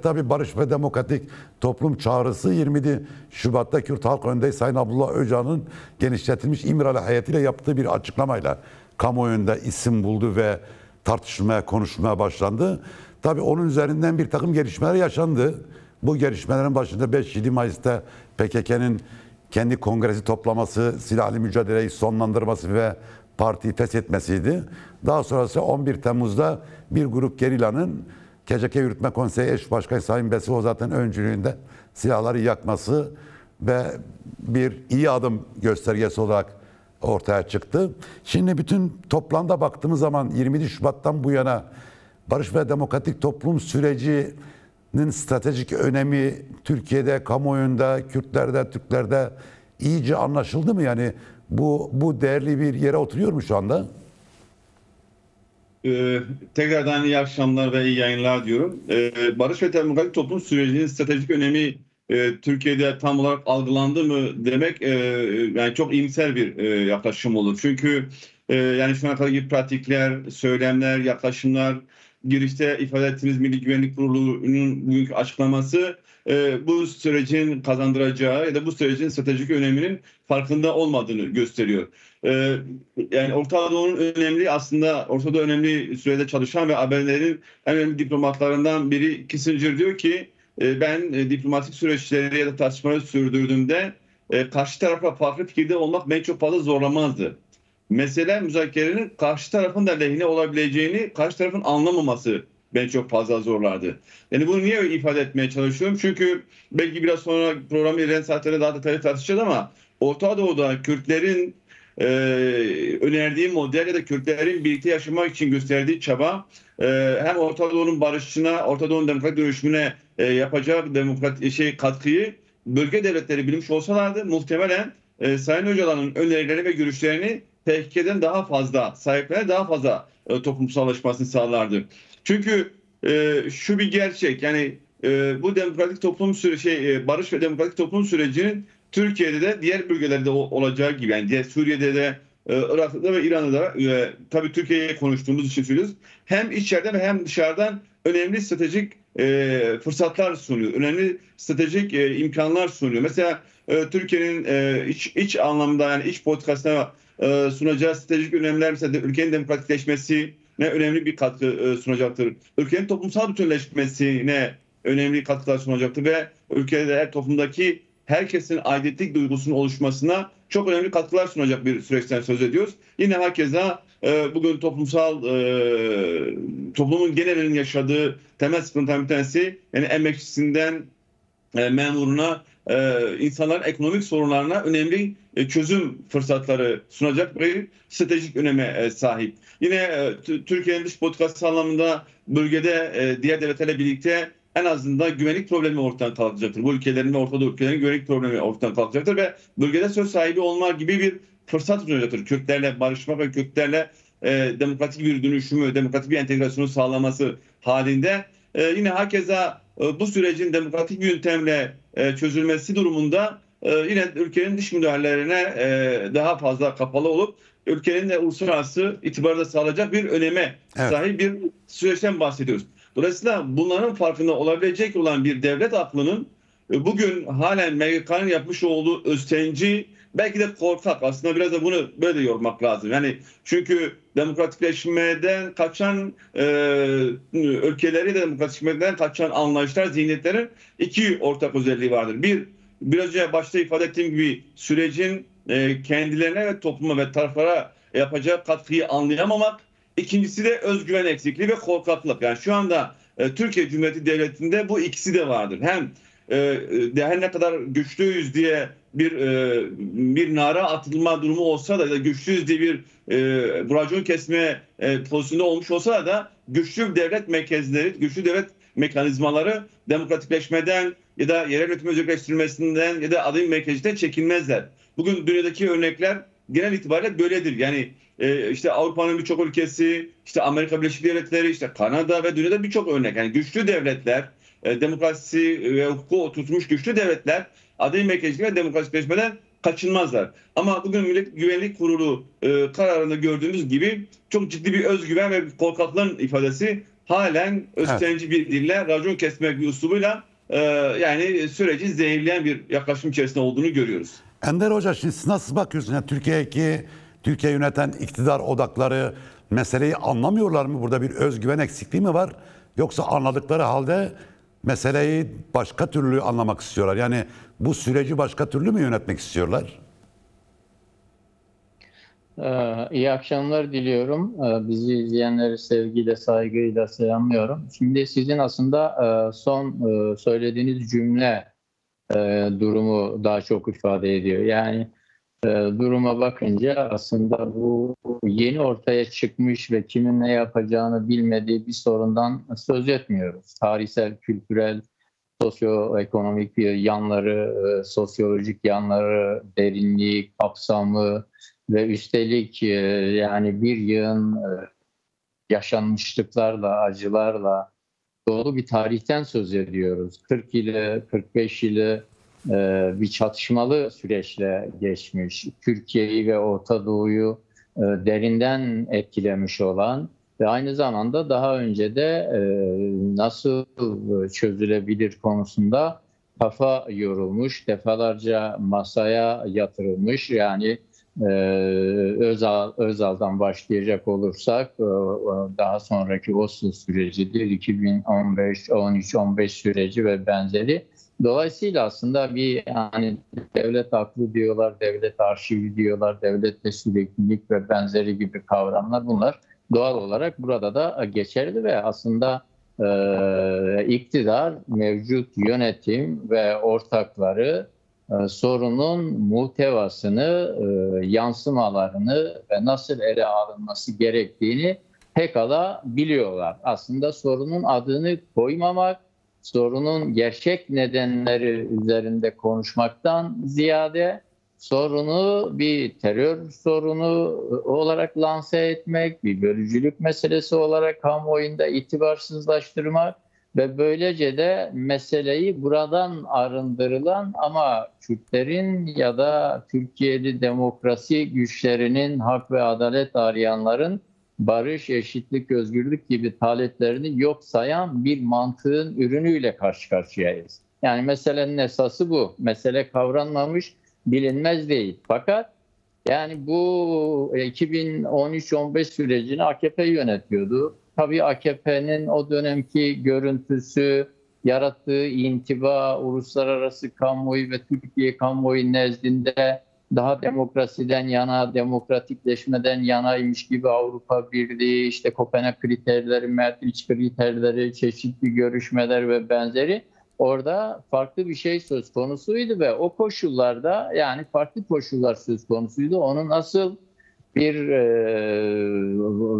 tabii Barış ve Demokratik Toplum çağrısı 27 Şubat'ta Kürt Halk Öndeği Sayın Abdullah Öcalan'ın genişletilmiş İmralı heyetiyle yaptığı bir açıklamayla kamuoyunda isim buldu ve tartışmaya, konuşmaya başlandı. Tabii onun üzerinden bir takım gelişmeler yaşandı. Bu gelişmelerin başında 5-7 Mayıs'ta PKK'nın kendi kongresi toplaması, silahlı mücadeleyi sonlandırması ve partiyi feshetmesiydi. Daha sonrası 11 Temmuz'da bir grup gerilanın KCK Yürütme Konseyi Eş Başkanı Sayın Besi Ozat'ın öncülüğünde silahları yakması ve bir iyi adım göstergesi olarak ortaya çıktı. Şimdi bütün toplamda baktığımız zaman 27 Şubat'tan bu yana Barış ve Demokratik Toplum sürecinin stratejik önemi Türkiye'de, kamuoyunda, Kürtlerde, Türklerde iyice anlaşıldı mı? Yani bu değerli bir yere oturuyor mu şu anda? Tekrardan iyi akşamlar ve iyi yayınlar diyorum. Barış ve Demokratik Toplum sürecinin stratejik önemi Türkiye'de tam olarak algılandı mı demek yani çok iyimser bir yaklaşım olur. Çünkü yani şu ana kadarki pratikler, söylemler, yaklaşımlar, girişte ifade ettiğiniz Milli Güvenlik Kurulu'nun bugünkü açıklaması bu sürecin kazandıracağı ya da bu sürecin stratejik öneminin farkında olmadığını gösteriyor. Yani Orta Doğu'nun önemli aslında Orta Doğu önemli sürede çalışan ve haberlerin en önemli diplomatlarından biri Kissinger diyor ki ben diplomatik süreçleri ya da tartışmaları sürdürdüğümde karşı tarafla farklı fikirde olmak beni çok fazla zorlamazdı. Mesele müzakerenin karşı tarafın da lehine olabileceğini karşı tarafın anlamaması beni çok fazla zorlardı. Yani bunu niye ifade etmeye çalışıyorum? Çünkü belki biraz sonra programı ilerleyen saatlerde daha detaylı tartışacağız ama Orta Doğu'da Kürtlerin önerdiği model ya da Kürtlerin birlikte yaşamak için gösterdiği çaba hem Orta Doğu'nun barışına, Orta Doğu'nun demokratik dönüşümüne yapacağı katkıyı bölge devletleri bilmiş olsalardı muhtemelen Sayın Öcalan'ın önerileri ve görüşlerini PKK'den daha fazla sahiplerine daha fazla toplumsallaşmasını sağlardı. Çünkü şu bir gerçek yani bu demokratik toplum barış ve demokratik toplum sürecinin Türkiye'de de diğer bölgelerde olacağı gibi yani Suriye'de de Irak'ta ve İran'da da tabii Türkiye'ye konuştuğumuz için söylüyoruz. Hem içeriden ve hem dışarıdan önemli stratejik fırsatlar sunuyor. Önemli stratejik imkanlar sunuyor. Mesela Türkiye'nin iç anlamda yani iç politikasına sunacağı stratejik önemler mesela ülkenin demokratikleşmesine önemli bir katkı sunacaktır. Ülkenin toplumsal bütünleşmesine önemli katkılar sunacaktır ve ülkede toplumdaki herkesin aidiyetlik duygusunun oluşmasına çok önemli katkılar sunacak bir süreçten söz ediyoruz. Yine hakeza bugün toplumun genelinin yaşadığı temel sıkıntıların bir tanesi yani emekçisinden memuruna insanların ekonomik sorunlarına önemli çözüm fırsatları sunacak bir stratejik öneme sahip. Yine Türkiye'nin dış politikası anlamında bölgede diğer devletlerle birlikte en azından güvenlik problemi ortadan kalkacaktır. Bu ülkelerin ve Orta Doğu ülkelerinin güvenlik problemi ortadan kalkacaktır ve bölgede söz sahibi olmak gibi bir fırsat sunacaktır. Kürtlerle barışmak ve Kürtlerle demokratik bir dönüşümü, demokratik bir entegrasyonu sağlaması halinde yine hakeza bu sürecin demokratik bir yöntemle çözülmesi durumunda yine ülkenin dış müdahalelerine daha fazla kapalı olup ülkenin de uluslararası itibarı da sağlayacak bir öneme sahip bir süreçten bahsediyoruz. Dolayısıyla bunların farkında olabilecek olan bir devlet aklının bugün halen MGK'nın yapmış olduğu östenci belki de korkak aslında biraz da bunu böyle yormak lazım. Yani çünkü demokratikleşmeden kaçan ülkeleri de demokratikleşmeden kaçan anlayışlar, zihniyetlerin iki ortak özelliği vardır. Biraz önce başta ifade ettiğim gibi sürecin kendilerine ve topluma ve taraflara yapacağı katkıyı anlayamamak. İkincisi de özgüven eksikliği ve korkaklık. Yani şu anda Türkiye Cumhuriyeti Devleti'nde bu ikisi de vardır. Hem her ne kadar güçlüyüz diye bir nara atılma durumu olsa da güçlüyüz diye bir racon kesme pozisyonunda olmuş olsa da güçlü devlet merkezleri, güçlü devlet mekanizmaları demokratikleşmeden ya da yerel yönetim özgürleştirilmesinden ya da aday merkezden çekinmezler. Bugün dünyadaki örnekler genel itibariyle böyledir. Yani işte Avrupa'nın birçok ülkesi, işte Amerika Birleşik Devletleri, işte Kanada ve dünyada birçok örnek. Yani güçlü devletler, demokrasi ve hukuku oturtmuş güçlü devletler aday merkezliği ve demokratikleşmeden kaçınmazlar. Ama bugün Millet Güvenlik Kurulu kararında gördüğümüz gibi çok ciddi bir özgüven ve korkaklığın ifadesi halen Evet. üstenci bir dille, racon kesmek bir üslubuyla yani süreci zehirleyen bir yaklaşım içerisinde olduğunu görüyoruz. Ender Hoca, şimdi siz nasıl bakıyorsunuz? Yani Türkiye yöneten iktidar odakları meseleyi anlamıyorlar mı? Burada bir özgüven eksikliği mi var? Yoksa anladıkları halde meseleyi başka türlü anlamak istiyorlar. Yani bu süreci başka türlü mü yönetmek istiyorlar? İyi akşamlar diliyorum. Bizi izleyenleri sevgiyle, saygıyla selamlıyorum. Şimdi sizin aslında son söylediğiniz cümle durumu daha çok ifade ediyor. Yani duruma bakınca aslında bu yeni ortaya çıkmış ve kimin ne yapacağını bilmediği bir sorundan söz etmiyoruz. Tarihsel, kültürel, sosyoekonomik yanları, sosyolojik yanları, derinliği, kapsamı ve üstelik yani bir yığın yaşanmışlıklarla, acılarla dolu bir tarihten söz ediyoruz. 40 yılı, 45 yılı bir çatışmalı süreçle geçmiş. Türkiye'yi ve Orta Doğu'yu derinden etkilemiş olan ve aynı zamanda daha önce de nasıl çözülebilir konusunda kafa yorulmuş, defalarca masaya yatırılmış. Yani Özal'dan başlayacak olursak daha sonraki Oslo sürecidir, 2015, 13-15 süreci ve benzeri. Dolayısıyla aslında bir yani devlet aklı diyorlar, devlet arşivi diyorlar, devlette süreklilik ve benzeri gibi kavramlar, bunlar doğal olarak burada da geçerli ve aslında iktidar, mevcut yönetim ve ortakları sorunun muhtevasını, yansımalarını ve nasıl ele alınması gerektiğini pekala biliyorlar. Aslında sorunun adını koymamak, sorunun gerçek nedenleri üzerinde konuşmaktan ziyade sorunu bir terör sorunu olarak lanse etmek, bir bölücülük meselesi olarak kamuoyunda itibarsızlaştırmak ve böylece de meseleyi buradan arındırılan ama Kürtlerin ya da Türkiye'li demokrasi güçlerinin, hak ve adalet arayanların barış, eşitlik, özgürlük gibi taleplerini yok sayan bir mantığın ürünüyle karşı karşıyayız. Yani meselenin esası bu. Mesele kavranmamış, bilinmez değil. Fakat yani bu 2013-15 sürecini AKP yönetiyordu. Tabii AKP'nin o dönemki görüntüsü, yarattığı intiba, uluslararası kamuoyu ve Türkiye kamuoyu nezdinde daha demokrasiden yana, demokratikleşmeden yanaymış gibi Avrupa Birliği, işte Kopenhag kriterleri, Maastricht kriterleri, çeşitli görüşmeler ve benzeri, orada farklı bir şey söz konusuydu ve o koşullarda yani farklı koşullar söz konusuydu. Onun nasıl bir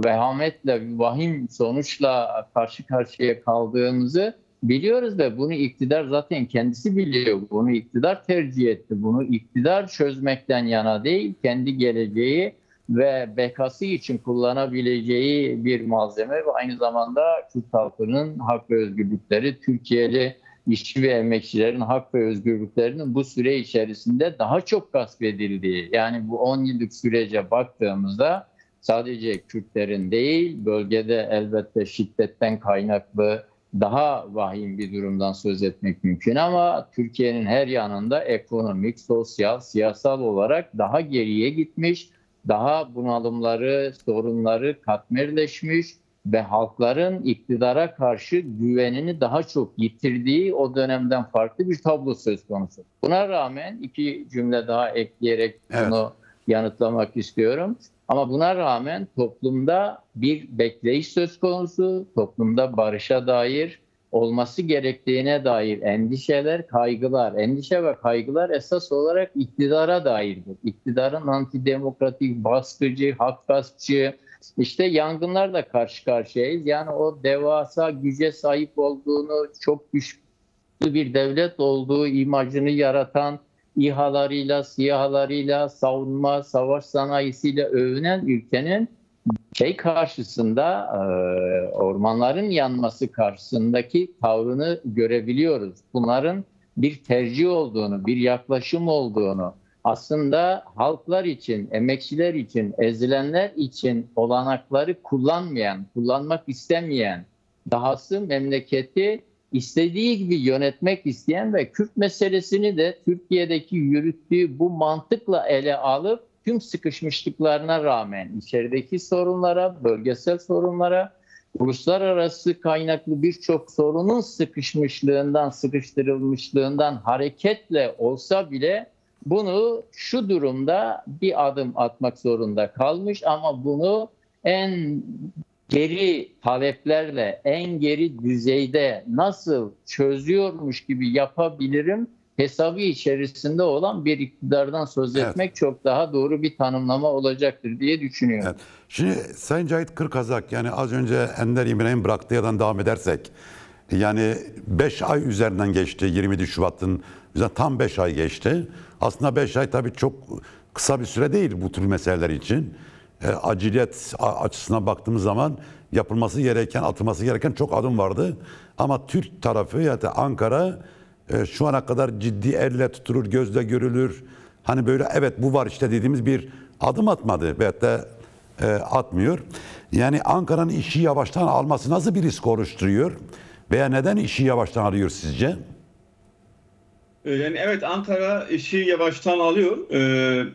vehametle, vahim sonuçla karşı karşıya kaldığımızı biliyoruz ve bunu iktidar zaten kendisi biliyor. Bunu iktidar tercih etti. Bunu iktidar çözmekten yana değil, kendi geleceği ve bekası için kullanabileceği bir malzeme ve aynı zamanda Kürt halkının hak ve özgürlükleri, Türkiye'li işçi ve emekçilerin hak ve özgürlüklerinin bu süre içerisinde daha çok gasp edildiği, yani bu 10 yıllık sürece baktığımızda sadece Kürtlerin değil, bölgede elbette şiddetten kaynaklı daha vahim bir durumdan söz etmek mümkün ama Türkiye'nin her yanında ekonomik, sosyal, siyasal olarak daha geriye gitmiş, daha bunalımları, sorunları katmerleşmiş ve halkların iktidara karşı güvenini daha çok yitirdiği o dönemden farklı bir tablo söz konusu. Buna rağmen iki cümle daha ekleyerek bunu yanıtlamak istiyorum. Ama buna rağmen toplumda bir bekleyiş söz konusu, toplumda barışa dair, olması gerektiğine dair endişeler, kaygılar, endişe ve kaygılar esas olarak iktidara dairdir. İktidarın antidemokratik, baskıcı, hak gaspçı, işte yangınlarla karşı karşıyayız. Yani o devasa güce sahip olduğunu, çok güçlü bir devlet olduğu imajını yaratan, İHA'larıyla, SİHA'larıyla, savunma, savaş sanayisiyle övünen ülkenin karşısında, ormanların yanması karşısındaki tavrını görebiliyoruz. Bunların bir tercih olduğunu, bir yaklaşım olduğunu, aslında halklar için, emekçiler için, ezilenler için olanakları kullanmayan, kullanmak istemeyen dahası memleketi istediği gibi yönetmek isteyen ve Kürt meselesini de Türkiye'deki yürüttüğü bu mantıkla ele alıp tüm sıkışmışlıklarına rağmen içerideki sorunlara, bölgesel sorunlara, uluslararası kaynaklı birçok sorunun sıkışmışlığından, sıkıştırılmışlığından hareketle olsa bile bunu şu durumda bir adım atmak zorunda kalmış ama bunu en geri taleplerle, en geri düzeyde nasıl çözüyormuş gibi yapabilirim hesabı içerisinde olan bir iktidardan söz etmek çok daha doğru bir tanımlama olacaktır diye düşünüyorum. Evet. Şimdi Sayın Cahit Kırkazak, yani az önce Ender İmre'nin bıraktığı yerden devam edersek, yani 5 ay üzerinden geçti 27 Şubat'ın, tam 5 ay geçti. Aslında 5 ay tabii çok kısa bir süre değil bu tür meseleler için. Aciliyet açısından baktığımız zaman yapılması gereken, atılması gereken çok adım vardı. Ama Türk tarafı, yani Ankara şu ana kadar ciddi elle tutulur, gözle görülür. Hani böyle evet bu var işte dediğimiz bir adım atmadı veyahut da atmıyor. Yani Ankara'nın işi yavaştan alması nasıl bir risk oluşturuyor? Veya neden işi yavaştan alıyor sizce? Yani evet, Ankara işi yavaştan alıyor.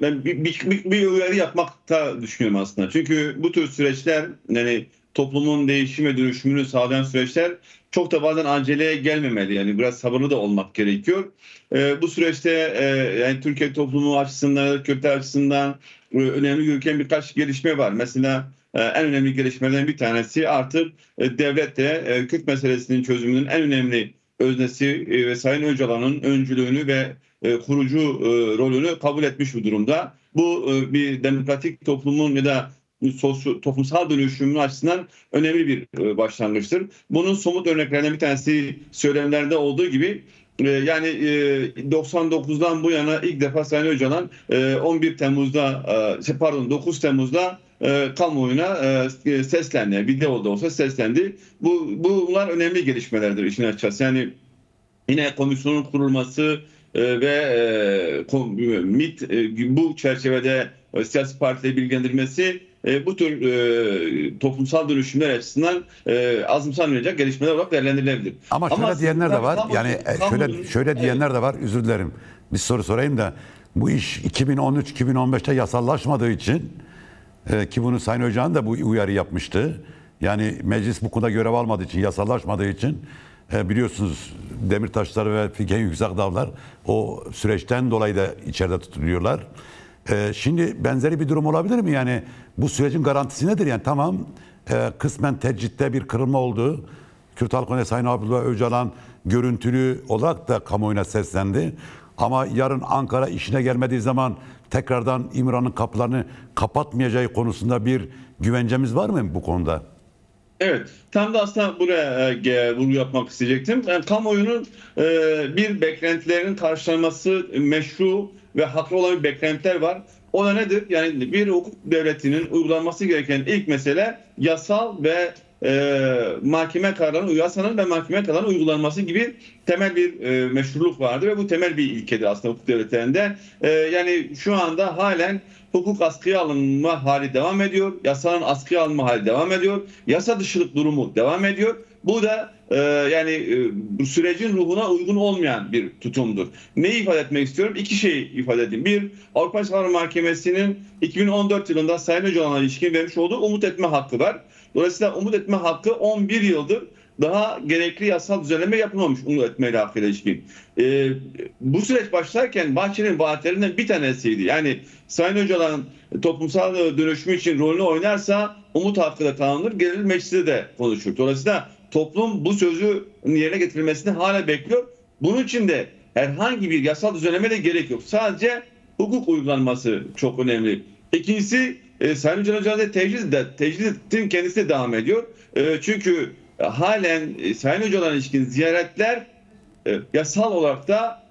Ben bir uyarı yapmakta düşünüyorum aslında. Çünkü bu tür süreçler, yani toplumun değişim ve dönüşümünü sağlayan süreçler çok da bazen aceleye gelmemeli. Yani biraz sabırlı da olmak gerekiyor. Bu süreçte yani Türkiye toplumu açısından, Kürtler açısından önemli görülen birkaç gelişme var. Mesela en önemli gelişmelerden bir tanesi, artık devlet de Kürt meselesinin çözümünün en önemli öznesi ve Sayın Öcalan'ın öncülüğünü ve kurucu rolünü kabul etmiş bu durumda. Bu bir demokratik toplumun ya da toplumsal dönüşümün açısından önemli bir başlangıçtır. Bunun somut örneklerinden bir tanesi söylemlerde olduğu gibi, yani 99'dan bu yana ilk defa Sayın Öcalan 9 Temmuz'da kamuoyuna seslendi. Videoda olsa seslendi. Bunlar önemli gelişmelerdir işin açıkçası. Yani yine komisyonun kurulması ve MİT bu çerçevede siyasi partileri bilgilendirmesi bu tür toplumsal dönüşümler açısından azımsanmayacak gelişmeler olarak değerlendirilebilir. Ama şöyle diyenler de var. Yani şöyle diyenler de var. Özür dilerim. Bir soru sorayım da, bu iş 2013-2015'te yasallaşmadığı için ki bunu Sayın Öcalan da bu uyarı yapmıştı. Yani meclis bu konuda görev almadığı için, yasallaşmadığı için biliyorsunuz Demirtaşlar ve Figen Yüksekdağlar o süreçten dolayı da içeride tutuluyorlar. Şimdi benzeri bir durum olabilir mi? Yani bu sürecin garantisi nedir? Yani tamam, kısmen tecritte bir kırılma oldu. Kürt Halk Önderi Sayın Abdullah Öcalan görüntülü olarak da kamuoyuna seslendi. Ama yarın Ankara işine gelmediği zaman tekrardan İmran'ın kapılarını kapatmayacağı konusunda bir güvencemiz var mı bu konuda? Evet, tam da aslında buraya vurgu yapmak isteyecektim. Yani kamuoyunun bir beklentilerinin karşılanması meşru ve haklı olan bir beklentiler var. O da nedir? Yani bir hukuk devletinin uygulanması gereken ilk mesele yasal ve mahkeme kararlarının, yasanın ve mahkeme kararlarının uygulanması gibi temel bir meşruluk vardır ve bu temel bir ilkedir aslında hukuk devletlerinde. Yani şu anda halen hukuk askıya alınma hali devam ediyor. Yasanın askıya alınma hali devam ediyor. Yasa dışılık durumu devam ediyor. Bu da bu sürecin ruhuna uygun olmayan bir tutumdur. Neyi ifade etmek istiyorum? İki şey ifade edeyim. Bir, Avrupa İnsan Hakları Mahkemesi'nin 2014 yılında Sayın Öcalan'a ilişkin vermiş olduğu umut etme hakkı var. Dolayısıyla umut etme hakkı 11 yıldır daha gerekli yasal düzenleme yapılmamış umut etme hakkıyla ilişkin. Bu süreç başlarken Bahçeli'nin vaatlerinden bir tanesiydi. Yani Sayın Öcalan toplumsal dönüşüm için rolünü oynarsa umut hakkı da tanınır, gelir mecliste de konuşur. Dolayısıyla toplum bu sözü yerine getirilmesini hala bekliyor. Bunun için de herhangi bir yasal düzenleme de gerek yok. Sadece hukuk uygulanması çok önemli. İkincisi, Sayın Öcalan'ın tecritin kendisi de devam ediyor. Çünkü halen Sayın Öcalan'a ilişkin ziyaretler yasal olarak da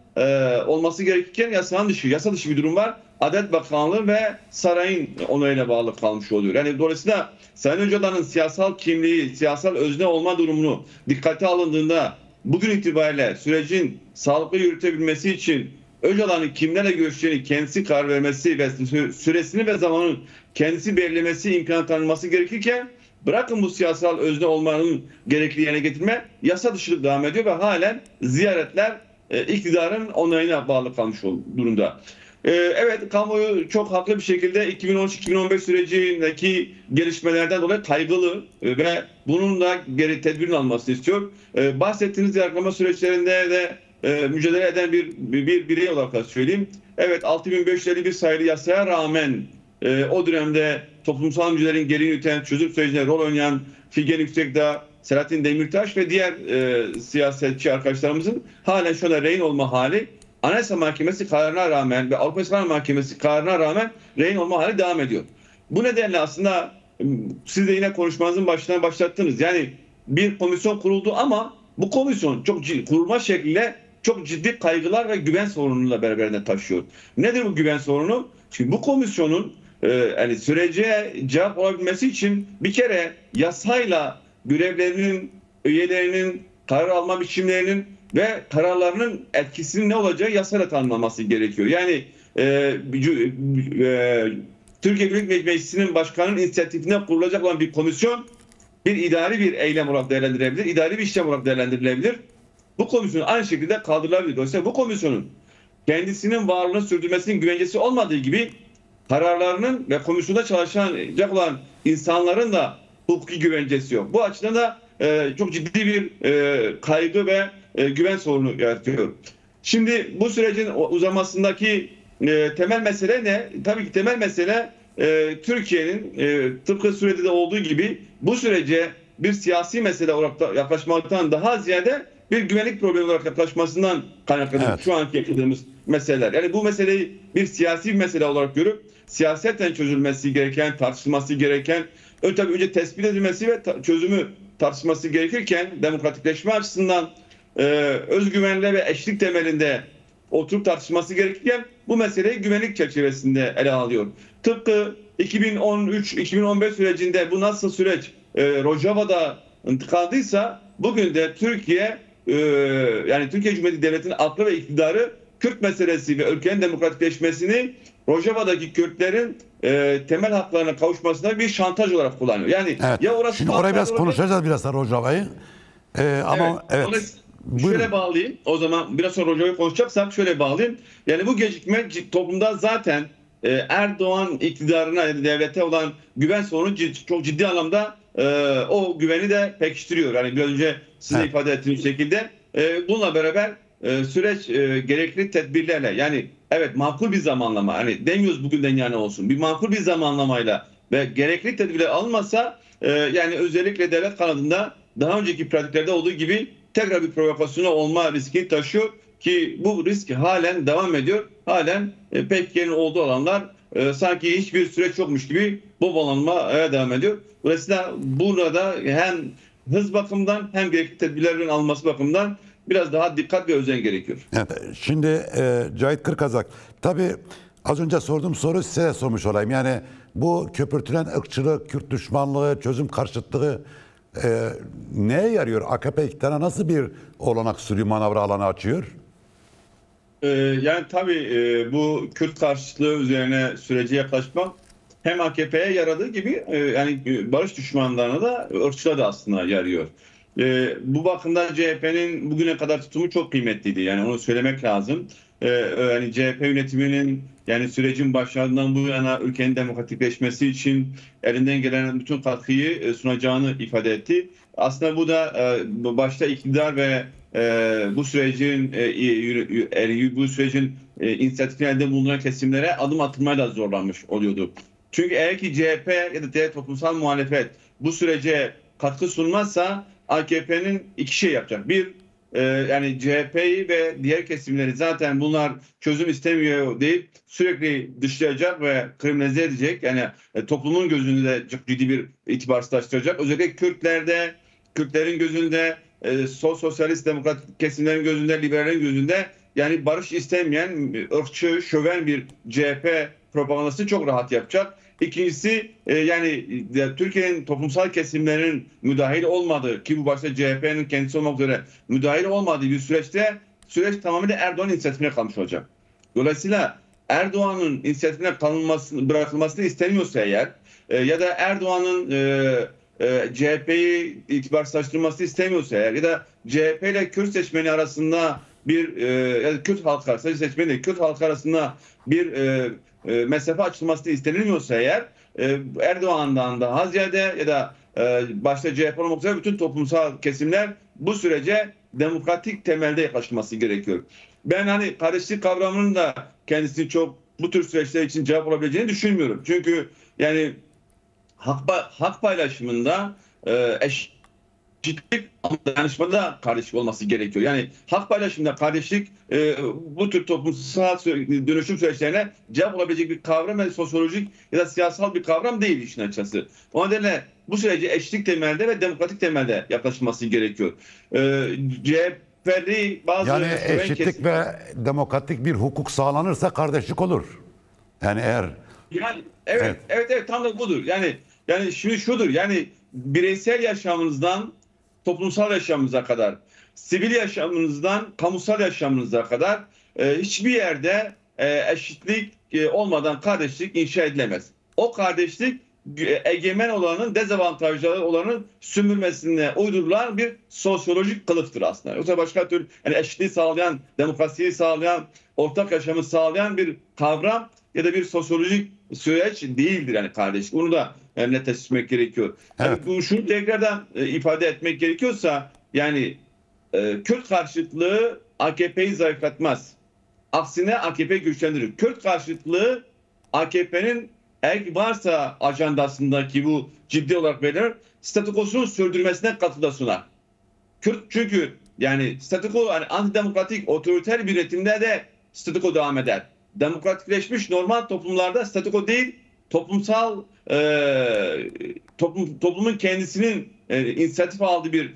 olması gerekirken yasa dışı bir durum var. Adalet Bakanlığı ve sarayın onayına bağlı kalmış oluyor. Yani dolayısıyla Sayın Öcalan'ın siyasal kimliği, siyasal özne olma durumunu dikkate alındığında bugün itibariyle sürecin sağlıklı yürütebilmesi için Öcalan'ın kimlerle görüşeceğini kendisi karar vermesi ve süresini ve zamanın kendisi belirlemesi imkan tanınması gerekirken bırakın bu siyasal özne olmanın gerekli yerine getirme, yasa dışı devam ediyor ve halen ziyaretler iktidarın onayına bağlı kalmış durumda. Evet, kamuoyu çok haklı bir şekilde 2013-2015 sürecindeki gelişmelerden dolayı kaygılı ve bunun da geri tedbirin almasını istiyor. Bahsettiğiniz yargılama süreçlerinde de mücadele eden bir birey olarak söyleyeyim. Evet, 6551 sayılı yasaya rağmen o dönemde toplumsal mücadelelerin geri yürüten, çözüm sürecinde rol oynayan Figen Yüksekdağ, Selahattin Demirtaş ve diğer siyasetçi arkadaşlarımızın halen şu anda rehin olma hali, Anayasa Mahkemesi kararına rağmen ve Avrupa İnsan Mahkemesi kararına rağmen rehin olma hali devam ediyor. Bu nedenle aslında siz de yine konuşmanızın başından başlattınız. Yani bir komisyon kuruldu ama bu komisyon kurulma şekliyle çok ciddi kaygılar ve güven sorunuyla beraberinde taşıyor. Nedir bu güven sorunu? Şimdi bu komisyonun yani sürece cevap olabilmesi için bir kere yasayla görevlerinin, üyelerinin, karar alma biçimlerinin ve kararlarının etkisinin ne olacağı yasayla tanımlanması gerekiyor. Yani Türkiye Büyük Meclisi'nin başkanının inisiyatifine kurulacak olan bir komisyon bir idari bir eylem olarak değerlendirilebilir, idari bir işlem olarak değerlendirilebilir. Bu komisyon aynı şekilde kaldırılabilir. Dolayısıyla bu komisyonun kendisinin varlığını sürdürmesinin güvencesi olmadığı gibi kararlarının ve komisyonda çalışacak olan insanların da hukuki güvencesi yok. Bu açıdan da çok ciddi bir kaygı ve güven sorunu yaratıyor. Şimdi bu sürecin uzamasındaki temel mesele ne? Tabii ki temel mesele Türkiye'nin tıpkı Suriye'de de olduğu gibi bu sürece bir siyasi mesele olarak da yaklaşmaktan daha ziyade bir güvenlik problemi olarak yaklaşmasından kaynaklanıyor. Evet. Şu anki yaşadığımız meseleler. Yani bu meseleyi bir siyasi bir mesele olarak görüp siyasetten çözülmesi gereken, tartışılması gereken, tabii önce tespit edilmesi ve çözümü tartışması gerekirken demokratikleşme açısından özgüvenle ve eşlik temelinde oturup tartışması gerekirken bu meseleyi güvenlik çerçevesinde ele alıyor. Tıpkı 2013-2015 sürecinde bu nasıl süreç Rojava'da tıkandıysa bugün de Türkiye yani Türkiye Cumhuriyeti Devleti'nin aklı ve iktidarı Kürt meselesi ve ülkenin demokratikleşmesini Rojava'daki Kürtlerin temel haklarına kavuşmasına bir şantaj olarak kullanıyor. Yani evet. Ya orası şimdi orayı biraz konuşacağız biraz da Rojava'yı. Ama evet. Şöyle bağlayayım. O zaman biraz sonra Rojava'yı konuşacaksak şöyle bağlayayım. Yani bu gecikme toplumda zaten Erdoğan iktidarına, yani devlete olan güven sorunu çok ciddi anlamda o güveni de pekiştiriyor. Yani biraz önce size ifade ettiğiniz şekilde bununla beraber süreç gerekli tedbirlerle, yani evet makul bir zamanlama, hani demiyoruz bugünden yana olsun, bir makul bir zamanlamayla ve gerekli tedbirler alınmasa yani özellikle devlet kanadında daha önceki pratiklerde olduğu gibi tekrar bir provokasyona olma riski taşıyor ki bu risk halen devam ediyor. Halen PKK'nın olduğu alanlar sanki hiçbir süreç yokmuş gibi bombalanmaya devam ediyor. Dolayısıyla burada hem hız bakımından hem gerekli tedbirlerin alınması bakımından biraz daha dikkat ve özen gerekiyor. Evet, şimdi Cahit Kırkazak, tabii az önce sorduğum soru size de sormuş olayım. Yani bu köpürtülen ırkçılık, Kürt düşmanlığı, çözüm karşıtlığı neye yarıyor? AKP iktidarına nasıl bir olanak sürüyor, manevra alanı açıyor? Yani tabii bu Kürt karşıtlığı üzerine sürece yaklaşmak hem AKP'ye yaradığı gibi yani barış düşmanlarına da ırkçılığa da aslında yarıyor. Bu bakımdan CHP'nin bugüne kadar tutumu çok kıymetliydi. Yani onu söylemek lazım. Yani CHP yönetiminin yani sürecin başlarından bu yana ülkenin demokratikleşmesi için elinden gelen bütün katkıyı sunacağını ifade etti. Aslında bu da başta iktidar ve bu sürecin inisiyatifinde bulunan kesimlere adım atılmaya da zorlanmış oluyordu. Çünkü eğer ki CHP ya da diğer toplumsal muhalefet bu sürece katkı sunmazsa AKP'nin iki şey yapacak. Bir, yani CHP'yi ve diğer kesimleri zaten bunlar çözüm istemiyor deyip sürekli dışlayacak ve kriminalize edecek. Yani toplumun gözünde de çok ciddi bir itibarsızlaştıracak. Özellikle Kürtlerin gözünde, sosyalist demokratik kesimlerin gözünde, liberallerin gözünde yani barış istemeyen, ırkçı, şöven bir CHP propagandası çok rahat yapacak. İkincisi yani Türkiye'nin toplumsal kesimlerin müdahil olmadığı ki bu başta CHP'nin kendisi olmak üzere müdahil olmadığı bir süreçte süreç tamamıyla Erdoğan'ın inisiyatifine kalmış olacak. Dolayısıyla Erdoğan'ın inisiyatifine bırakılmasını istemiyorsa eğer ya da Erdoğan'ın CHP'yi itibarsızlaştırmasını istemiyorsa eğer ya da CHP ile Kürt seçmeni arasında bir ya Kürt halkı, sadece seçmeni değil, Kürt halkı arasında bir mesafe açılması istenilmiyorsa eğer Erdoğan'dan daha ziyade ya da başta CHP olmak üzere bütün toplumsal kesimler bu sürece demokratik temelde yaklaşması gerekiyor. Ben hani kardeşlik kavramının da kendisini çok bu tür süreçler için cevap olabileceğini düşünmüyorum. Çünkü yani hak paylaşımında eşitlik ama dayanışmada kardeşlik olması gerekiyor. Yani hak paylaşımında kardeşlik bu tür toplumsal dönüşüm süreçlerine cevap olabilecek bir kavram ve sosyolojik ya da siyasal bir kavram değil işin açıkçası. O nedenle bu sürece eşitlik temelde ve demokratik temelde yaklaşılması gerekiyor. CHP'li bazı yani eşitlik ve demokratik bir hukuk sağlanırsa kardeşlik olur. Yani eğer yani evet tam da budur. Yani şimdi şudur. Yani bireysel yaşamınızdan toplumsal yaşamınıza kadar, sivil yaşamınızdan kamusal yaşamınıza kadar hiçbir yerde eşitlik olmadan kardeşlik inşa edilemez. O kardeşlik egemen olanın dezavantajlı olanın sömürmesine uydurulan bir sosyolojik kılıftır aslında. Yoksa başka türlü yani eşitliği sağlayan, demokrasiyi sağlayan, ortak yaşamı sağlayan bir kavram ya da bir sosyolojik süreç değildir yani kardeşlik. Bunu da netleştirmek gerekiyor. Evet. Yani şunu tekrardan ifade etmek gerekiyorsa yani Kürt karşıtlığı AKP'yi zayıflatmaz. Aksine AKP güçlendirir. Kürt karşıtlığı AKP'nin eğer varsa ajandasındaki bu ciddi olarak verilir, statükosunun sürdürmesine katkıda sunar. Kürt çünkü yani statüko yani antidemokratik otoriter bir yönetimde de statüko devam eder. Demokratikleşmiş normal toplumlarda statüko değil, toplumsal toplumun kendisinin inisiyatif aldığı bir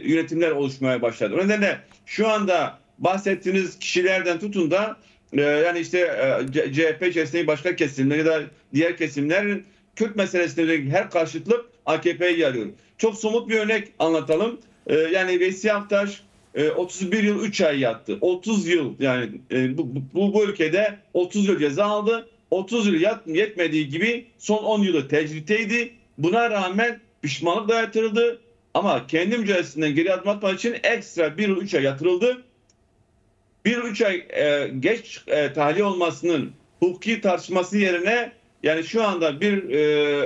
yönetimler oluşmaya başladı. O nedenle şu anda bahsettiğiniz kişilerden tutun da yani işte CHP içerisindeki başka kesimler ya da diğer kesimlerin Kürt meselesinde her karşıtlık AKP'ye yarıyor. Çok somut bir örnek anlatalım. Yani Veysi Aktaş 31 yıl 3 ay yattı. 30 yıl yani bu ülkede 30 yıl ceza aldı. 30 yıl yetmediği gibi son 10 yılı tecritteydi. Buna rağmen pişmanlık da yatırıldı. Ama kendi mücadelesinden geri adım atmak için ekstra 1 yıl 3 ay yatırıldı. 1 yıl 3 ay geç tahliye olmasının hukuki tartışması yerine yani şu anda bir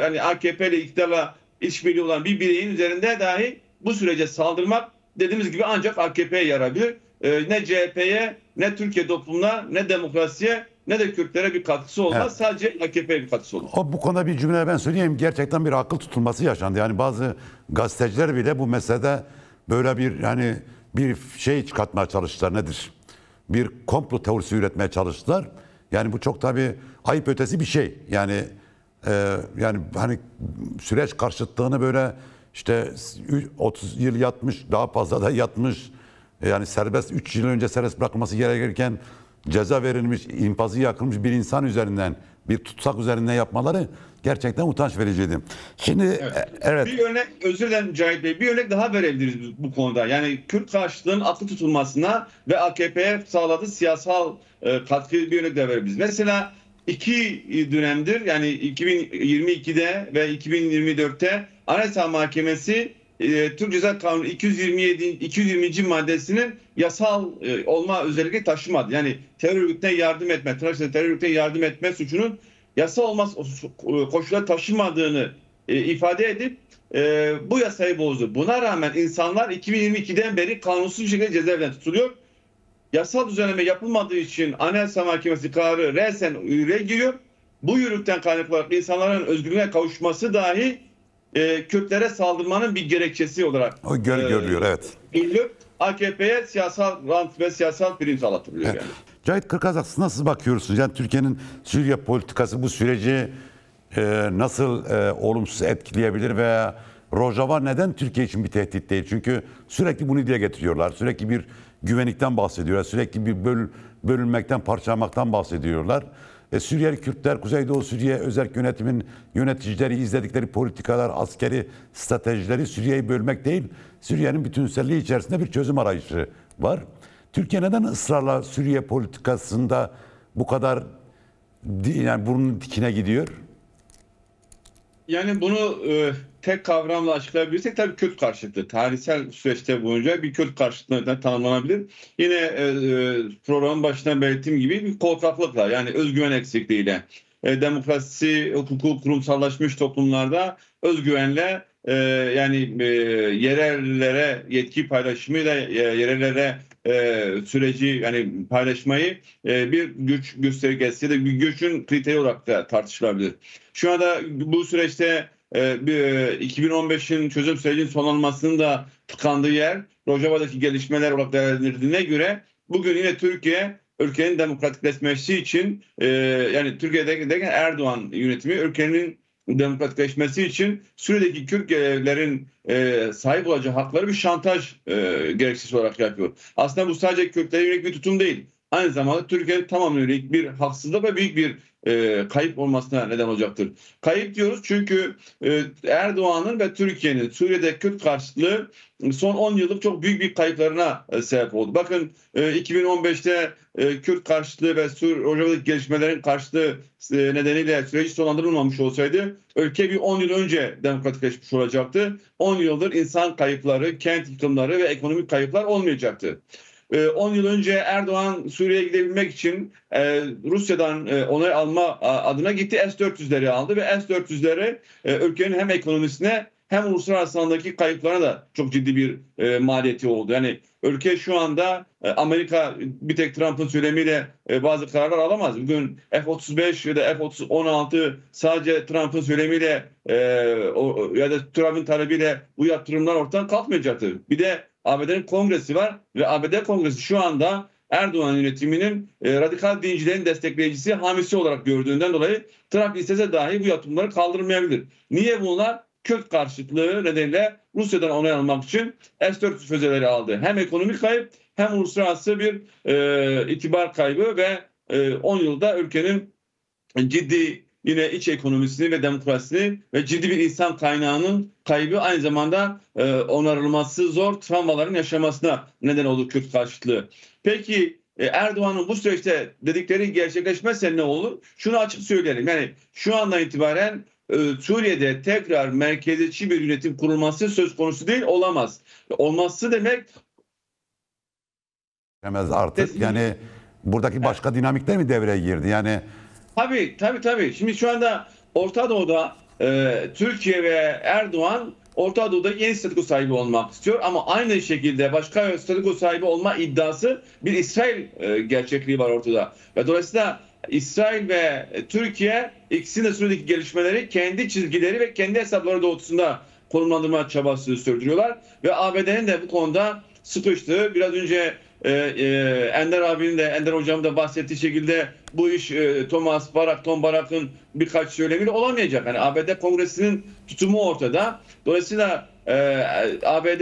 hani AKP ile iktidarla işbirliği olan bir bireyin üzerinde dahi bu sürece saldırmak dediğimiz gibi ancak AKP'ye yarabilir. Ne CHP'ye, ne Türkiye toplumuna, ne demokrasiye, ne de Kürtlere bir katkısı olmaz. Evet. Sadece AKP'ye bir katkısı olur. Bu konuda bir cümle ben söyleyeyim. Gerçekten bir akıl tutulması yaşandı. Yani bazı gazeteciler bile bu meselede böyle bir yani bir şey çıkartmaya çalıştılar. Nedir? Bir komplo teorisi üretmeye çalıştılar. Yani bu çok tabii ayıp ötesi bir şey. Yani hani süreç karşıtlığını böyle işte 30 yıl yatmış, daha fazla da yatmış. Yani serbest 3 yıl önce serbest bırakılması gerekirken ceza verilmiş, infazı yakılmış bir insan üzerinden, bir tutsak üzerinden yapmaları gerçekten utanç vericiydi. Şimdi evet. Bir örnek, özür dilerim Cahit Bey, bir örnek daha verebiliriz bu konuda. Yani Kürt karşıtlığının aklı tutulmasına ve AKP'ye sağladığı siyasal katkı bir örnek de verebiliriz. Mesela 2 dönemdir yani 2022'de ve 2024'te Anayasa Mahkemesi Türk Ceza Kanunu 220. maddesinin yasal olma özelliği taşımadı. Yani terör örgütüne yardım etme, terör örgütüne yardım etme suçunun yasal olmaz koşula taşımadığını ifade edip bu yasayı bozdu. Buna rağmen insanlar 2022'den beri kanunsuz bir şekilde cezaevinden tutuluyor. Yasal düzenleme yapılmadığı için Anayasa Mahkemesi kararı resen yürürlüğe giriyor. Bu yürürlükten kaynaklı olarak insanların özgürlüğüne kavuşması dahi Kürtlere saldırmanın bir gerekçesi olarak görülüyor. Evet. Görülüyor. AKP'ye siyasal rant ve siyasal prim sağlatılıyor yani. Cahit Kırkazak, nasıl bakıyorsunuz? Yani Türkiye'nin Suriye politikası bu süreci nasıl olumsuz etkileyebilir veya Rojava neden Türkiye için bir tehdit değil? Çünkü sürekli bunu dile getiriyorlar. Sürekli bir güvenlikten bahsediyorlar. Sürekli bir bölünmekten, parçalamaktan bahsediyorlar. Suriyeli Kürtler, Kuzeydoğu Suriye özel yönetimin yöneticileri izledikleri politikalar, askeri stratejileri Suriye'yi bölmek değil, Suriye'nin bütünselliği içerisinde bir çözüm arayışı var. Türkiye neden ısrarla Suriye politikasında bu kadar yani burnun dikine gidiyor? Yani bunu tek kavramla açıklayabilirsek tabii Kürt karşıtlığı. Tarihsel süreçte boyunca bir Kürt karşıtlığı tanımlanabilir. Yine programın başından belirttiğim gibi bir korkaklıkla, yani özgüven eksikliğiyle, demokrasi, hukuku kurumsallaşmış toplumlarda özgüvenle, yani yerellere yetki paylaşımıyla yerellere süreci, yani paylaşmayı bir güç göstergesi ya da bir gücün kriteri olarak da tartışılabilir. Şu anda bu süreçte 2015'in çözüm sürecinin sonlanmasının da tıkandığı yer Rojava'daki gelişmeler olarak değerlendirildiğine göre bugün yine Türkiye ülkenin demokratikleşmesi için, yani Türkiye'deki Erdoğan yönetimi ülkenin demokratikleşmesi için Suriye'deki Kürtlerin sahip olacağı hakları bir şantaj gerekçesi olarak yapıyor. Aslında bu sadece Kürtlere yönelik bir tutum değil. Aynı zamanda Türkiye'nin tamamına yönelik bir haksızlık ve büyük bir kayıp olmasına neden olacaktır. Kayıp diyoruz çünkü Erdoğan'ın ve Türkiye'nin Suriye'de Kürt karşıtlığı son 10 yıllık çok büyük bir kayıplarına sebep oldu. Bakın 2015'te Kürt karşıtlığı ve Rojava'daki gelişmelerin karşıtlığı nedeniyle süreci sonlandırılmamış olsaydı ülke bir 10 yıl önce demokratikleşmiş olacaktı. 10 yıldır insan kayıpları, kent yıkımları ve ekonomik kayıplar olmayacaktı. 10 yıl önce Erdoğan Suriye'ye gidebilmek için Rusya'dan onay alma adına gitti, S-400'leri aldı ve S-400'leri ülkenin hem ekonomisine hem uluslararası alandaki kayıplarına da çok ciddi bir maliyeti oldu. Yani ülke şu anda Amerika bir tek Trump'ın söylemiyle bazı kararlar alamaz. Bugün F-35 ya da F-16 sadece Trump'ın söylemiyle ya da Trump'ın talebiyle bu yatırımlar ortadan kalkmayacaktır. Bir de ABD'nin kongresi var ve ABD kongresi şu anda Erdoğan yönetiminin radikal dincilerin destekleyicisi, hamisi olarak gördüğünden dolayı Trump istese dahi bu yatırımları kaldırmayabilir. Niye bunlar? Kürt karşıtlığı nedeniyle Rusya'dan onay almak için S-400 füzeleri aldı. Hem ekonomik kayıp hem uluslararası bir itibar kaybı ve 10 yılda ülkenin ciddi yine iç ekonomisini ve demokrasisini ve ciddi bir insan kaynağının kaybı, aynı zamanda onarılması zor travmaların yaşamasına neden oldu Kürt karşıtlığı. Peki Erdoğan'ın bu süreçte dedikleri gerçekleşmezse ne olur? Şunu açık söyleyelim. Yani şu andan itibaren Suriye'de tekrar merkeziyetçi bir yönetim kurulması söz konusu değil, olamaz. Olması demek artık yani buradaki başka dinamikler mi devreye girdi? Yani Tabii. Şimdi şu anda Orta Doğu'da Türkiye ve Erdoğan Orta Doğu'da yeni statüko sahibi olmak istiyor ama aynı şekilde başka statüko sahibi olma iddiası bir İsrail gerçekliği var ortada. Ve dolayısıyla İsrail ve Türkiye ikisinin de Suriye'deki gelişmeleri kendi çizgileri ve kendi hesapları doğrultusunda konumlandırma çabası sürdürüyorlar. Ve ABD'nin de bu konuda sıkıştığı, biraz önce Ender abinin de, Ender hocam da bahsettiği şekilde bu iş Tom Barak'ın birkaç söylemiyle olamayacak. Yani ABD Kongresi'nin tutumu ortada. Dolayısıyla ABD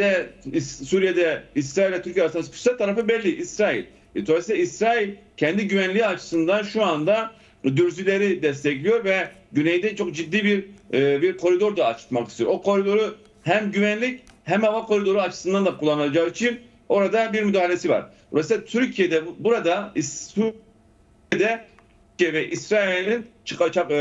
Suriye'de İsrail ile Türkiye arasında sıkışsa tarafı belli, İsrail. Dolayısıyla İsrail kendi güvenliği açısından şu anda Dürzileri destekliyor ve güneyde çok ciddi bir koridor da açmak istiyor. O koridoru hem güvenlik hem hava koridoru açısından da kullanacağı için orada bir müdahalesi var. Dolayısıyla Türkiye'de burada Suriye'de Türkiye ve İsrail'in çıkacak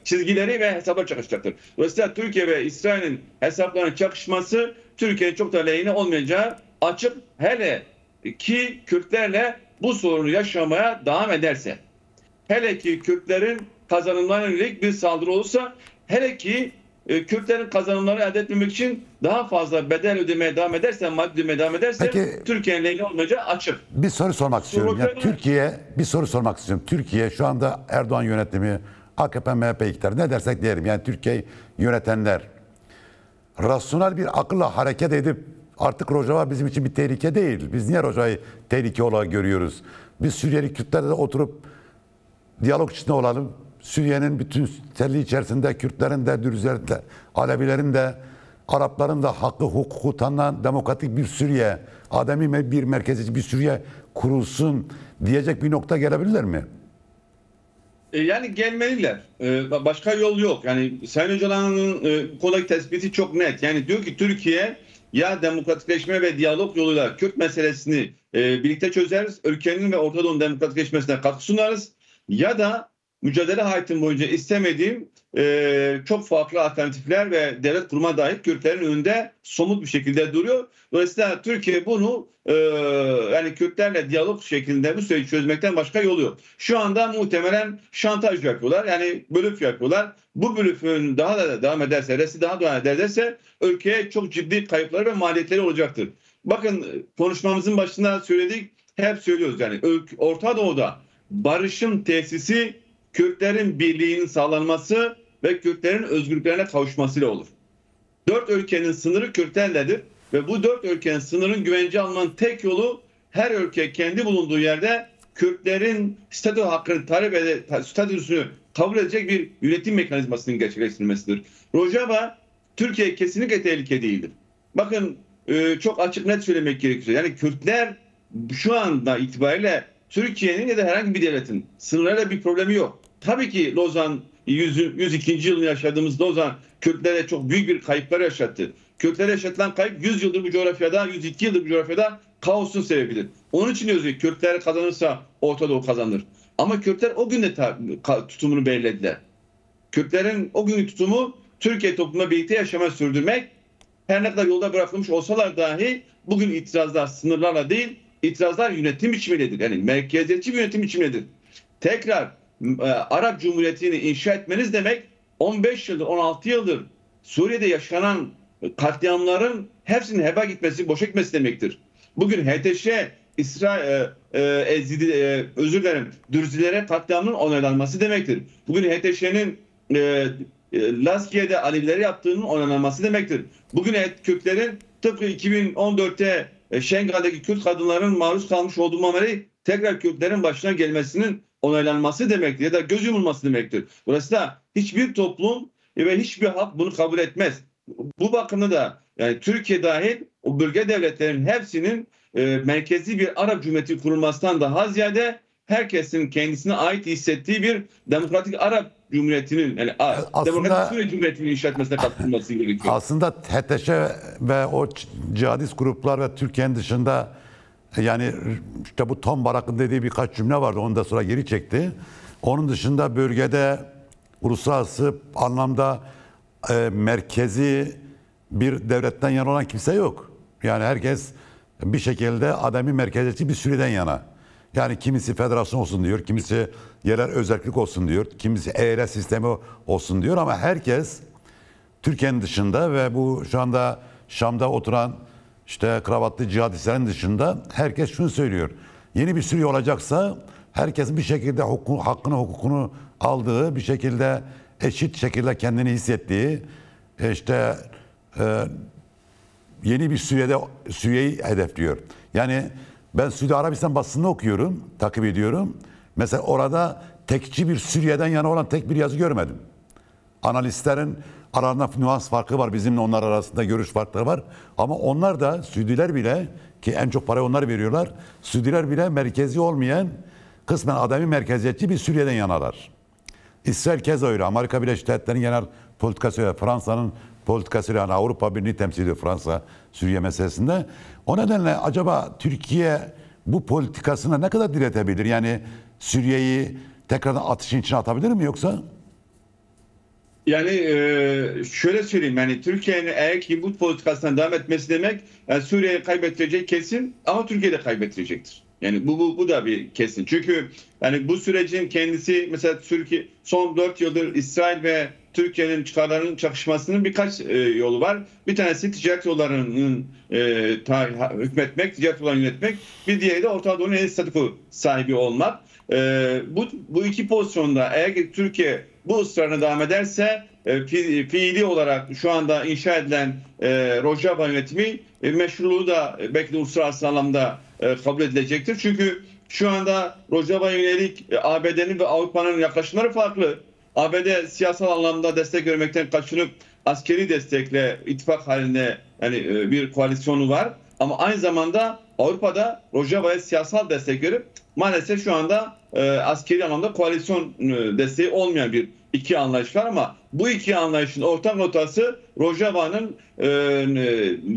çizgileri ve hesaplar çakışacaktır. Dolayısıyla Türkiye ve İsrail'in hesaplarının çakışması Türkiye'nin çok da lehine olmayacağı açık, hele ki Kürtlerle bu sorunu yaşamaya devam ederse. Hele ki Kürtlerin kazanımlarına yönelik bir saldırı olursa, hele ki Kürtlerin kazanımları elde etmemek için daha fazla bedel ödemeye devam ederse, maddi ödemeye devam ederse Türkiye'nin lehine olmayacağı açık. Bir soru sormak istiyorum. Türkiye şu anda Erdoğan yönetimi, AKP, MHP iktidar, ne dersek diyelim. Yani Türkiye yönetenler rasyonel bir akılla hareket edip artık Rojava bizim için bir tehlike değil. Biz niye Rojava'yı tehlike olarak görüyoruz? Biz Suriyeli Kürtlerle de oturup diyalog içinde olalım. Suriye'nin bütün telli içerisinde Kürtlerin de, Dürzilerin de, Alevilerin de, Arapların da hakkı, hukuku tanınan demokratik bir Suriye, ademi bir merkezci bir Suriye kurulsun diyecek bir nokta gelebilirler mi? Yani gelmeliler. Başka yol yok. Yani Sayın Öcalan'ın konudaki tespiti çok net. Yani diyor ki Türkiye ya demokratikleşme ve diyalog yoluyla Kürt meselesini birlikte çözeriz, ülkenin ve Orta Doğu'nun demokratikleşmesine katkı sunarız, ya da mücadele hayatım boyunca istemediğim çok farklı alternatifler ve devlet kurma dahi Kürtlerin önünde somut bir şekilde duruyor. Dolayısıyla Türkiye bunu yani Kürtlerle diyalog şeklinde bu süreci çözmekten başka yolu yok. Şu anda muhtemelen şantaj yapıyorlar. Yani blöf yapıyorlar. Bu blöfün daha da devam ederse, resti daha da devam ederse ülkeye çok ciddi kayıpları ve maliyetleri olacaktır. Bakın konuşmamızın başında söyledik, hep söylüyoruz yani Orta Doğu'da barışın tesisi Kürtlerin birliğinin sağlanması ve Kürtlerin özgürlüklerine kavuşmasıyla olur. 4 ülkenin sınırı Kürtlerledir ve bu 4 ülkenin sınırın güvence almanın tek yolu her ülke kendi bulunduğu yerde Kürtlerin statü hakkını statüsünü kabul edecek bir yönetim mekanizmasının gerçekleştirilmesidir. Rojava Türkiye kesinlikle tehlike değildir. Bakın çok açık net söylemek gerekiyor. Yani Kürtler şu anda itibariyle Türkiye'nin ya da herhangi bir devletin sınırlarıyla bir problemi yok. Tabii ki Lozan 102. yılını yaşadığımız Lozan Kürtlere çok büyük bir kayıplar yaşattı. Kürtlere yaşatılan kayıp 100 yıldır bu coğrafyada, 102 yıldır bu coğrafyada kaosun sebebidir. Onun için diyoruz ki Kürtler kazanırsa Orta Doğu kazanır. Ama Kürtler o gün de tutumunu belirlediler. Kürtlerin o günkü tutumu Türkiye toplumuyla birlikte yaşamayı sürdürmek, her ne kadar yolda bırakılmış olsalar dahi bugün itirazlar sınırlarla değil, itirazlar yönetim biçiminedir. Yani merkeziyetçi bir yönetim biçiminedir. Tekrar Arap Cumhuriyeti'ni inşa etmeniz demek 15 yıldır, 16 yıldır Suriye'de yaşanan katliamların hepsinin heba gitmesi, boşa gitmesi demektir. Bugün HTŞ, Dürzilere katliamının onaylanması demektir. Bugün HTŞ'nin Laskiye'de Alevilere yaptığının onaylanması demektir. Bugün Kürtlerin tıpkı 2014'te Şengal'deki Kürt kadınların maruz kalmış olduğu muameleyi tekrar Kürtlerin başına gelmesinin onaylanması demektir ya da göz yumulması demektir. Dolayısıyla hiçbir toplum ve hiçbir halk bunu kabul etmez. Bu bakımda da yani Türkiye dahil o bölge devletlerin hepsinin merkezi bir Arap Cumhuriyeti kurulmasından daha ziyade herkesin kendisine ait hissettiği bir demokratik Arap Cumhuriyeti'nin yani demokratik Suriye Cumhuriyeti'nin inşa etmesine katılması gerekiyor. Aslında HTŞ ve o cihadist gruplar ve Türkiye'nin dışında yani işte bu Tom Barak'ın dediği birkaç cümle vardı. Onu da sonra geri çekti. Onun dışında bölgede uluslararası anlamda merkezi bir devletten yana olan kimse yok. Yani herkes bir şekilde ademi merkeziyetçi bir Suriye'den yana. Yani kimisi federasyon olsun diyor, kimisi yerel özellik olsun diyor, kimisi eyalet sistemi olsun diyor ama herkes Türkiye'nin dışında ve bu şu anda Şam'da oturan işte kravatlı cihadistlerin dışında herkes şunu söylüyor. Yeni bir Suriye olacaksa herkes bir şekilde hakkını, hukukunu aldığı, bir şekilde eşit şekilde kendini hissettiği işte yeni bir Suriye'yi hedefliyor. Yani ben Suudi Arabistan basını okuyorum, takip ediyorum. Mesela orada tekçi bir Suriye'den yana olan tek bir yazı görmedim. Analistlerin aralarında nüans farkı var. Bizimle onlar arasında görüş farkları var. Ama onlar da Suudiler bile ki en çok parayı onlar veriyorlar. Suudiler bile merkezi olmayan kısmen ademi merkeziyetçi bir Suriye'den yanalar. İsrail keza öyle. Amerika Birleşik Devletleri'nin genel politikası öyle. Fransa'nın politikası yani Avrupa Birliği temsil ediyor Fransa Suriye meselesinde. O nedenle acaba Türkiye bu politikasına ne kadar diretebilir? Yani Suriye'yi tekrardan atışın içine atabilir mi yoksa? Yani şöyle söyleyeyim yani Türkiye'nin eğer ki bu politikasına devam etmesi demek yani Suriye'yi kaybettirecek kesin ama Türkiye'de kaybettirecektir. Yani bu da bir kesin. Çünkü yani bu sürecin kendisi mesela Türkiye son 4 yıldır İsrail ve Türkiye'nin çıkarlarının çakışmasının birkaç yolu var. Bir tanesi ticaret yollarının hükmetmek, ticaret yollarını yönetmek. Bir diğeri de Orta Doğu'nun en statüko sahibi olmak. Bu iki pozisyonda eğer ki Türkiye bu ısrarına devam ederse fiili olarak şu anda inşa edilen Rojava yönetimi meşruluğu da belki de uluslararası anlamda kabul edilecektir. Çünkü şu anda Rojava'ya yönelik ABD'nin ve Avrupa'nın yaklaşımları farklı. ABD siyasal anlamda destek vermekten kaçınıp askeri destekle ittifak halinde yani bir koalisyonu var. Ama aynı zamanda Avrupa'da Rojava'ya siyasal destek verip maalesef şu anda askeri anlamda koalisyon desteği olmayan iki anlayış var ama bu iki anlayışın ortak notası Rojava'nın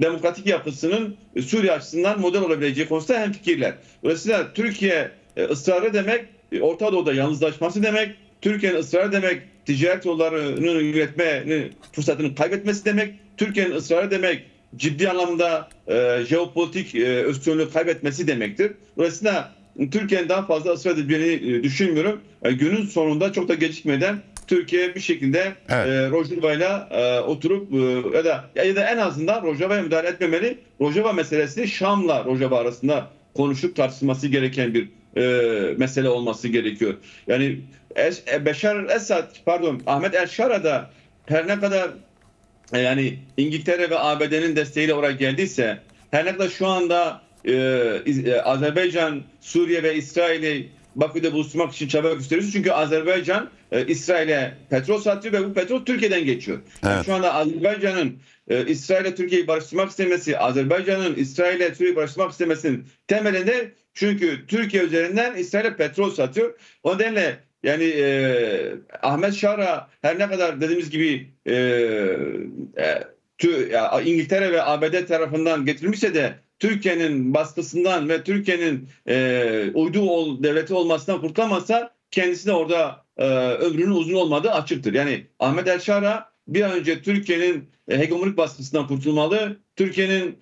demokratik yapısının Suriye açısından model olabileceği konusunda hemfikirler. Dolayısıyla Türkiye ısrarı demek Orta Doğu'da yalnızlaşması demek, Türkiye'nin ısrarı demek ticaret yollarını üretme fırsatını kaybetmesi demek. Türkiye'nin ısrarı demek ciddi anlamda jeopolitik üstünlüğü kaybetmesi demektir. Dolayısıyla Türkiye'nin daha fazla ısrar edeceğini düşünmüyorum. Günün sonunda çok da gecikmeden Türkiye bir şekilde Rojava'yla oturup ya da en azından Rojava'ya müdahale etmemeli. Rojava meselesi Şam'la Rojava arasında konuşup tartışılması gereken bir mesele olması gerekiyor. Yani Ahmet El-Şara da her ne kadar yani İngiltere ve ABD'nin desteğiyle oraya geldiyse, her ne kadar şu anda Azerbaycan, Suriye ve İsrail'i Bakü'de buluşturmak için çaba gösteriyoruz. Çünkü Azerbaycan İsrail'e petrol satıyor ve bu petrol Türkiye'den geçiyor. Evet. Yani şu anda Azerbaycan'ın İsrail'e Türkiye'yi barıştırmak istemesi, Azerbaycan'ın İsrail'e Suriye'yi barıştırmak istemesinin temelinde, çünkü Türkiye üzerinden İsrail'e petrol satıyor. O nedenle yani Ahmet Şara her ne kadar dediğimiz gibi İngiltere ve ABD tarafından getirilmişse de Türkiye'nin baskısından ve Türkiye'nin uydu devleti olmasından kurtulamazsa kendisi de orada ömrünün uzun olmadığı açıktır. Yani Ahmet El-Şara bir an önce Türkiye'nin hegemonik baskısından kurtulmalı, Türkiye'nin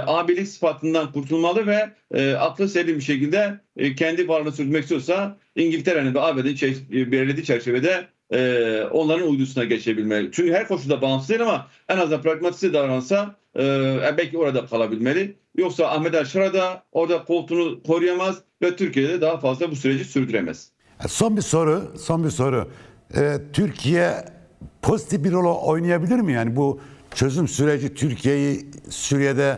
abilik sıfatından kurtulmalı ve aklı selim bir şekilde kendi varlığını sürdürmek istiyorsa İngiltere'nin ve ABD'nin belirlediği çerçevede onların uydusuna geçebilmeli. Çünkü her koşulda bağımsız değil ama en azından pragmatik davransa belki orada kalabilmeli. Yoksa Ahmet El-Şara da orada koltuğunu koruyamaz ve Türkiye'de daha fazla bu süreci sürdüremez. Son bir soru. Türkiye pozitif bir rol oynayabilir mi? Yani bu çözüm süreci Türkiye'yi Suriye'de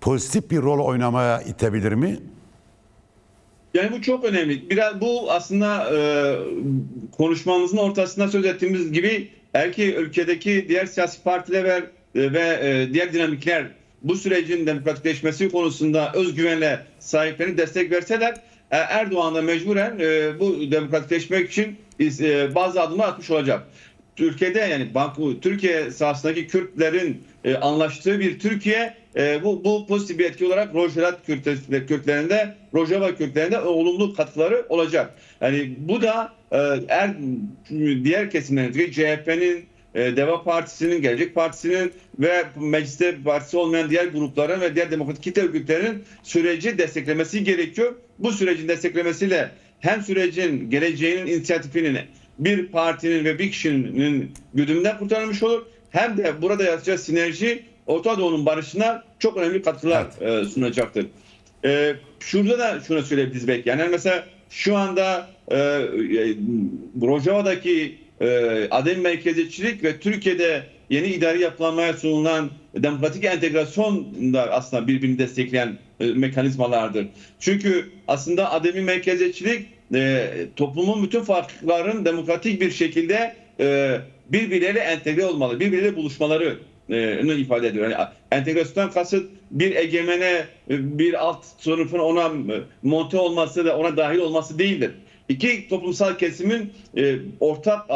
pozitif bir rol oynamaya itebilir mi? Yani bu çok önemli. Biraz bu aslında konuşmamızın ortasında söz ettiğimiz gibi belki ülkedeki diğer siyasi partiler ve diğer dinamikler bu sürecin demokratikleşmesi konusunda özgüvenle sahiplerini destek verseler, Erdoğan da mecburen bu demokratikleşmek için bazı adımlar atmış olacak. Türkiye'de yani Türkiye sahasındaki Kürtlerin anlaştığı bir Türkiye bu pozitif bir etki olarak Rojava Kürtlerinde olumlu katkıları olacak. Yani bu da diğer kesimlerin, CHP'nin, Deva Partisi'nin, Gelecek Partisi'nin ve mecliste partisi olmayan diğer grupların ve diğer demokratik kitle örgütlerinin süreci desteklemesi gerekiyor. Bu sürecin desteklemesiyle hem sürecin geleceğinin inisiyatifinin bir partinin ve bir kişinin güdümünden kurtarılmış olur, hem de burada yaratacağı sinerji Orta Doğu'nun barışına çok önemli katkılar sunacaktır. Şurada da şunu söyleyebiliriz belki. Yani mesela şu anda Rojava'daki adem merkeziyetçilik ve Türkiye'de yeni idari yapılanmaya sunulan demokratik entegrasyon da aslında birbirini destekleyen mekanizmalardır. Çünkü aslında ademi merkeziyetçilik toplumun bütün farklılıkların demokratik bir şekilde birbirleriyle entegre olmalı, birbirleriyle buluşmaları ifade ediyor. Yani entegrasyondan kasıt bir egemene, bir alt sınıfın ona monte olması da ona dahil olması değildir. İki toplumsal kesimin ortak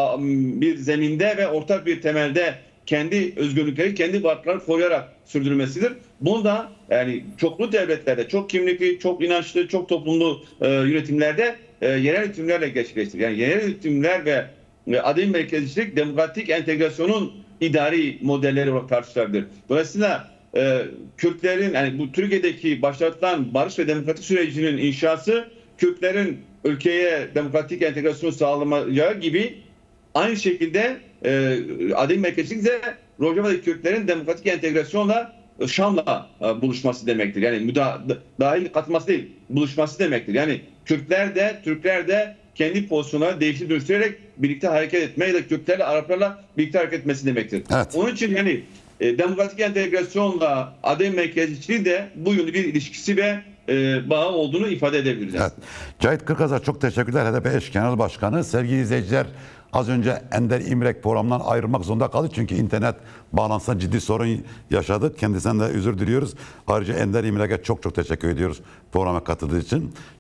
bir zeminde ve ortak bir temelde kendi özgürlükleri, kendi varlıklarını koruyarak sürdürülmesidir. Bunu da yani çoklu devletlerde, çok kimlikli, çok inançlı, çok toplumlu yönetimlerde yerel yönetimlerle gerçekleştirir. Yani yerel yönetimler ve adil merkezcilik demokratik entegrasyonun idari modelleri olarak tartışılabilir. Dolayısıyla Kürtlerin yani bu Türkiye'deki başlatılan barış ve demokratik sürecinin inşası Kürtlerin ülkeye demokratik entegrasyon sağlamayacağı gibi aynı şekilde adil merkezcilik de Rojava'daki Kürtlerin demokratik entegrasyonla Şam'la buluşması demektir. Yani dahil katılması değil, buluşması demektir. Yani Kürtler de Türkler de kendi pozisyonları değiştirip dönüştürerek birlikte hareket etmeyi de Kürtlerle Araplarla birlikte hareket etmesi demektir. Evet. Onun için yani demokratik entegrasyonla adem merkezciliği de bu yönlü bir ilişkisi ve bağı olduğunu ifade edebiliriz. Evet. Cahit Kırkaz'a çok teşekkürler. HDP eş genel başkanı. Sevgili izleyiciler, az önce Ender İmrek programdan ayrılmak zorunda kaldı. Çünkü internet bağlantısında ciddi sorun yaşadık. Kendisinden de özür diliyoruz. Ayrıca Ender İmrek'e çok teşekkür ediyoruz programa katıldığı için.